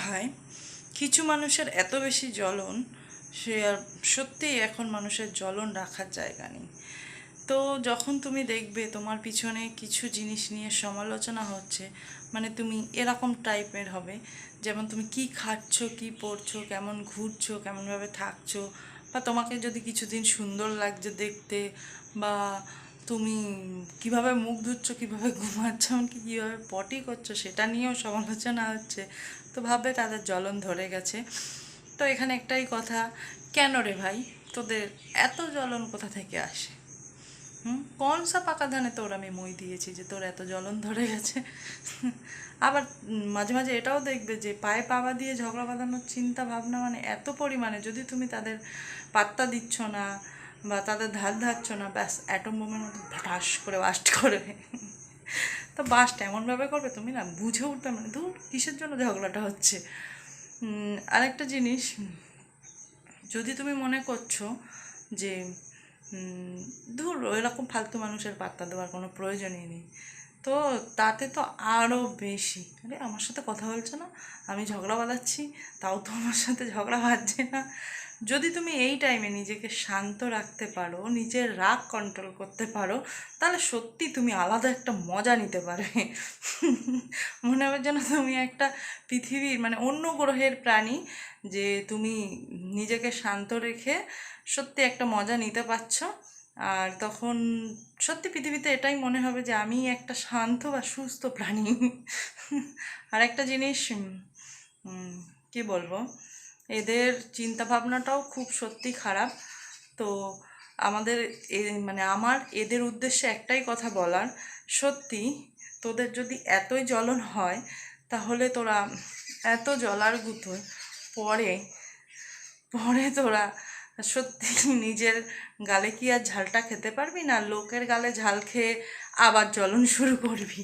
হয়। কিছু মানুষের এত বেশি জ্বলন, সে আর সত্যিই এখন মানুষের জ্বলন রাখার জায়গা নেই। তো যখন তুমি দেখবে তোমার পিছনে কিছু জিনিস নিয়ে সমালোচনা হচ্ছে, মানে তুমি এরকম টাইপের হবে, যেমন তুমি কি খাচ্ছ, কি পরছো, কেমন ঘুরছো, কেমনভাবে থাকছো, বা তোমাকে যদি কিছুদিন সুন্দর লাগছে দেখতে, বা তুমি কিভাবে মুখ ধুচ্ছ, কিভাবে ঘুমাচ্ছ, এমনকি কীভাবে পটি করছো সেটা নিয়েও সমালোচনা হচ্ছে, তো ভাববে তাদের জ্বলন ধরে গেছে। তো এখানে একটাই কথা, কেন রে ভাই, তোদের এত জ্বলন কোথা থেকে আসে? কোন সা পাকা ধানে তোর আমি মই দিয়েছি যে তোর এত জ্বলন ধরে গেছে? আবার মাঝে মাঝে এটাও দেখবে যে পায়ে পাওয়া দিয়ে ঝগড়া বাঁধানোর চিন্তা ভাবনা, মানে এত পরিমাণে, যদি তুমি তাদের পাত্তা দিচ্ছ না বা তাদের ধার ধারছ না, ব্যাস অ্যাটম বোমের মতো ঠাস করে বাস্ট করবে। তো বাস্ট এমনভাবে করবে তুমি না বুঝে উঠবে, মানে ধুর কিসের জন্য ঝগড়াটা হচ্ছে। আরেকটা জিনিস, যদি তুমি মনে করছো যে ধুর এরকম ফালতু মানুষের পাত্তা দেওয়ার কোনো প্রয়োজনই নেই, তো তাতে তো আরও বেশি, আরে আমার সাথে কথা বলছো না, আমি ঝগড়া বাঁধাচ্ছি, তাও তো আমার সাথে ঝগড়া বাঁধছে না। যদি তুমি এই টাইমে নিজেকে শান্ত রাখতে পারো, নিজের রাগ কন্ট্রোল করতে পারো, তাহলে সত্যি তুমি আলাদা একটা মজা নিতে পারবে। মনে হবে যেন তুমি একটা পৃথিবীর, মানে অন্য গ্রহের প্রাণী, যে তুমি নিজেকে শান্ত রেখে সত্যি একটা মজা নিতে পারছো। আর তখন সত্যি পৃথিবীতে এটাই মনে হবে যে আমি একটা শান্ত বা সুস্থ প্রাণী। আর একটা জিনিস, কি বলবো, এদের চিন্তা ভাবনাটাও খুব সত্যি খারাপ। তো আমাদের মানে আমার এদের উদ্দেশ্যে একটাই কথা বলার, সত্যি তোদের যদি এতই জ্বলন হয়, তাহলে তোরা এত জ্বলার গুঁতো পরে পরে তোরা সত্যি নিজের গালে কি আর ঝালটা খেতে পারবি না, লোকের গালে ঝাল খেয়ে আবার জ্বলন শুরু করবি।